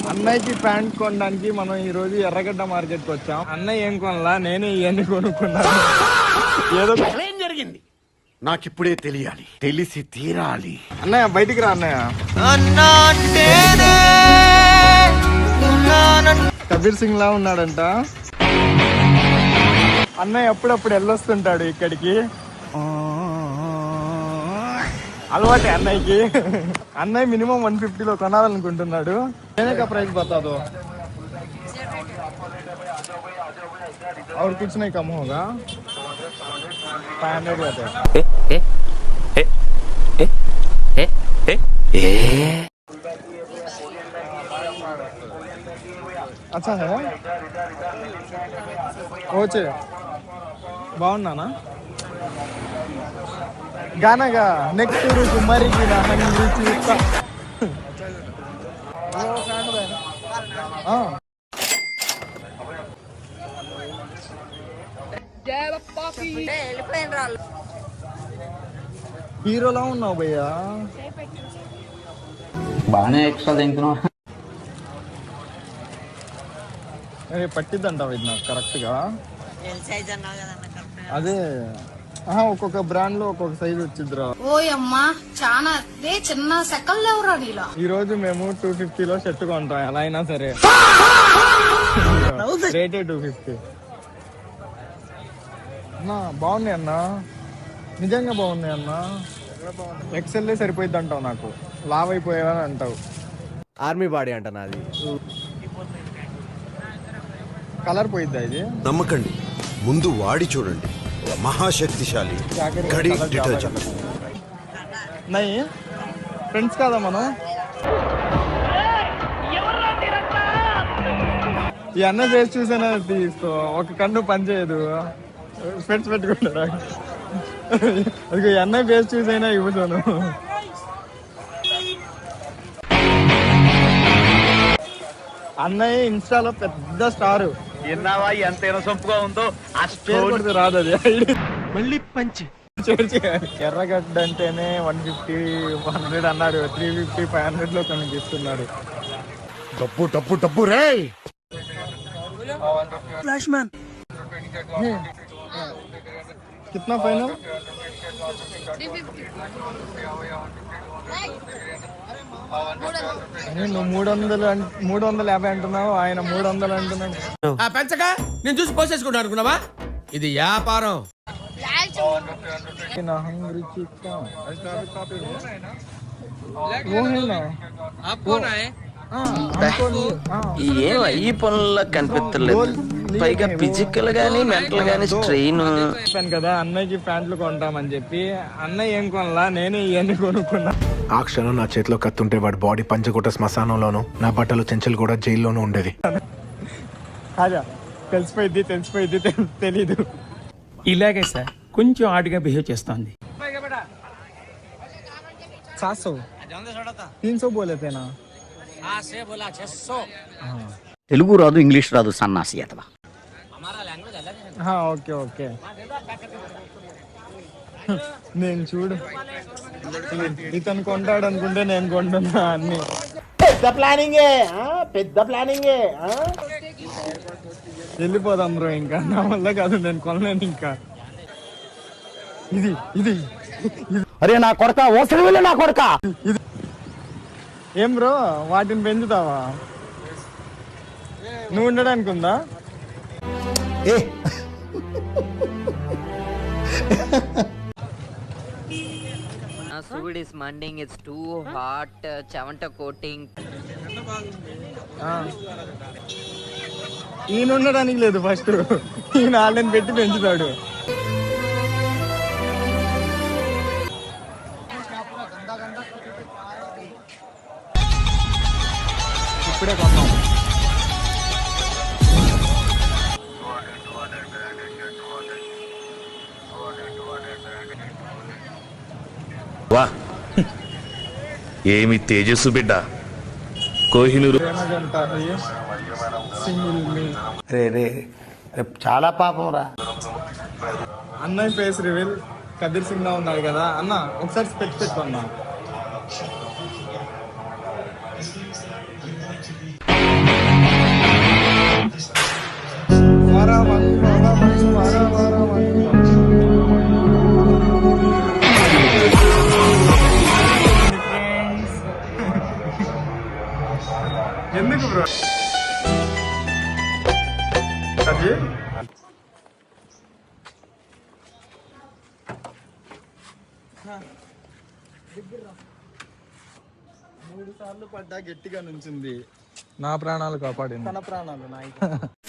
అన్నయ్యకి ప్యాంట్ కొనడానికి మనం ఈ రోజు ఎర్రగడ్డ మార్కెట్ కి వచ్చాం. అన్నయ్య ఏం కొనలా, నేనే ఇవన్నీ కొనుక్కున్నాను. ఏదో ఏం జరిగింది నాకిప్పుడే తెలియాలి, తెలిసి తీరాలి. అన్నయ్య బయటికి రా అన్నయ్య. కబీర్ సింగ్ లా ఉన్నాడంట అన్నయ్య. ఎప్పుడప్పుడు వెళ్ళొస్తుంటాడు ఇక్కడికి, అలవాటే అన్నయ్యకి. అన్నయ్య మినిమం 150లో కొనాలనుకుంటున్నాడు. నేనే కా ప్రైస్ బతాదో और कुछ नहीं कम होगा 500 रहता है. अच्छा है ఓచే బాగున్నానా? గానగా నెక్స్ట్ కుమారికి నా హంగి చూస్తా. హీరోలా ఉన్నావు భయ్యా, బాగానే ఎక్స్ట్రా తింటున్నావు. పట్టిద్దంటావు ఇది నాకు కరెక్ట్ గా. అదే ఒక్కొక్క బ్రాండ్ లో ఒక్కొక్క సైజ్ వచ్చిద్దిరా. ఓయమ్మా చాలా చిన్న సెకండ్ లేవురా నీలా. ఈ రోజు మేము 250లో షర్ట్ కొంటాం ఎలా అయినా సరే. రేటే 250. అన్నా బాగున్నాయి అన్నా, నిజంగా బాగున్నాయి అన్నా. ఎక్సెల్ సరిపోయిద్ది అంటావు, నాకు లావ్ అయిపోయావని అంటావు. ఆర్మీ బాడీ అంట నాది. కలర్ పోయిద్దా ఇది? నమ్మకండి, ముందు వాడి చూడండి. మహాశక్తిశాలి గడి డిటర్జెంట్. నై ఫ్రెండ్స్ కాదా మనం? ఈ అన్న చేసి చూసానా తీసుకో, ఒక కన్ను పని చేయదు, స్పెట్స్ పెట్టుకుంటాడా? అది ఈ అన్నయ్య ఫేస్ చూసైనా ఇవ్వను. అన్నయ్య ఇన్స్టాలో పెద్ద స్టార్. విన్నావా ఎంత ఇనసొంపుగా ఉందో? పేరు రాదు అది. మళ్ళీ పంచి ఎర్రగడ్డ అంటేనే 150 100 అన్నారు, 350 500 లో కొన్ని ఇస్తున్నారు. డబ్బు డబ్బు డబ్బు రే. ఫ్లాష్ మ్యాన్ కిतना ఫైనల్? 350 అంటున్నావు, ఆయన 300 అంటున్నాడు. పెంచక నేను చూసి పోసేసుకుంటా అనుకున్నావా? ఇది వ్యాపారం. ఏం ఈ పనుల్లో కనిపించలేదు, పైగా ఫిజికల్ గానీ మెంటల్ గానీ స్ట్రెయిన్. చెప్పాను కదా అన్నయ్యకి ప్యాంట్లు కొంటామని చెప్పి. అన్నయ్య ఏం కొనలా, నేనే ఇవన్నీ కొనుక్కున్నా. ఆ క్షణం నా చేతిలో కత్తుంటే వాడి బాడీ పంచకోట శ్మశానంలోను, నా బట్టలు చెంచలు కూడా జైల్లోనూ ఉండేది. కాదా తెలిసిపోయింది తెలీదు. ఇలాగే సార్ కొంచెం ఆడిగా బిహేవ్ చేస్తోంది. 700 300 बोले थे ना. తెలుగు రాదు, ఇంగ్లీష్ రాదు, సన్నాసి అతవా. Okay okay. నేను చూడు ఇతను కొంటాడు అనుకుంటే నేను కొంటున్నా అన్ని. పెద్ద ప్లానింగే. వెళ్ళిపోదాం బ్రో, ఇంకా నా వల్ల కాదు, నేను కొనలేను ఇంకా. ఇది అరే నా కొడక, ఓసరి వెళ్ళి నా కొడక. ఏం బ్రో వాటిని పెంచుతావా? నువ్వు ఉండడానికి ఉందా? Food is manding, it's too hot, chavanta coating. ఈయన ఉండడానికి లేదు, ఫస్ట్ ఈయన ఆన్లైన్ పెట్టి పెంచుతాడు. ఇప్పుడే కొన్నాం. వా ఏమి తేజస్సు బిడ్డ. కోహినూరు చాలా పాపం రా. అన్నయ్య ఫేస్ రివీల్ కబీర్ సింగ్ లా ఉన్నాడు కదా అన్న, ఒకసారి స్పెక్స్ పెట్టుకున్నా. ఎందుకు బ్రో అది? మూడు సార్లు పడ్డా గట్టిగా నుంచింది. నా ప్రాణాలు కాపాడింది. తన ప్రాణాలు నాయకు.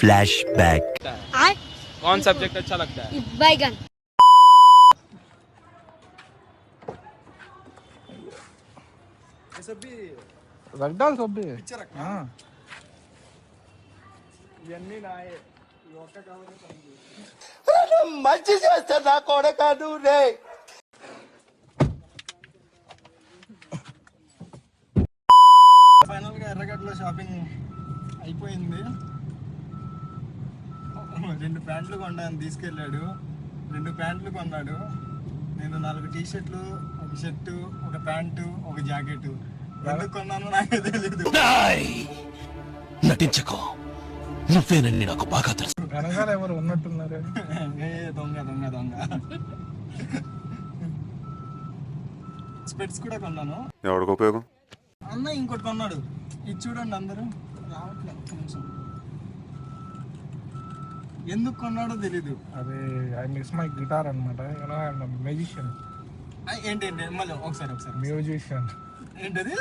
Flash back. कौन सब्जेक्ट अच्छा लगता है? बैगन रख डाल सब भी। हाँ ఇవన్నీ నాయే. ఈ ఒక్క కవర్ మంచి చేస్తా నా కొడక నువ్వు. ఫైనల్ గా ఎర్రగడ్డలో షాపింగ్ అయిపోయింది. 2 ప్యాంట్లు కొన్నాను, తీసుకెళ్ళాడు. 2 ప్యాంట్లు కొన్నాడు. నేను 4 టీ షర్ట్లు, 1 షర్టు, 1 ప్యాంటు, 1 జాకెట్. ఎందుకు కొన్నాను నాకే తెలీదు. నటించకో, నువ్వేనని నాకు బాగా తెలుసు. వెనకాల ఎవరు ఉన్నట్టున్నారు. దొంగ దొంగ దొంగ. స్పెట్స్ కూడా కొన్నాను. ఎవరికి ఉపయోగం? అన్న ఇంకోటి కొన్నాడు. ఇది చూడండి అందరూ రావట్లేదు. కొంచెం ఎందుకు కొన్నాడో తెలీదు. అదే ఐ మిస్ మై గిటార్ అనమాట. మ్యూజిషియన్. ఏంటి మళ్ళీ ఒకసారి మ్యూజిషియన్ ఏంటది?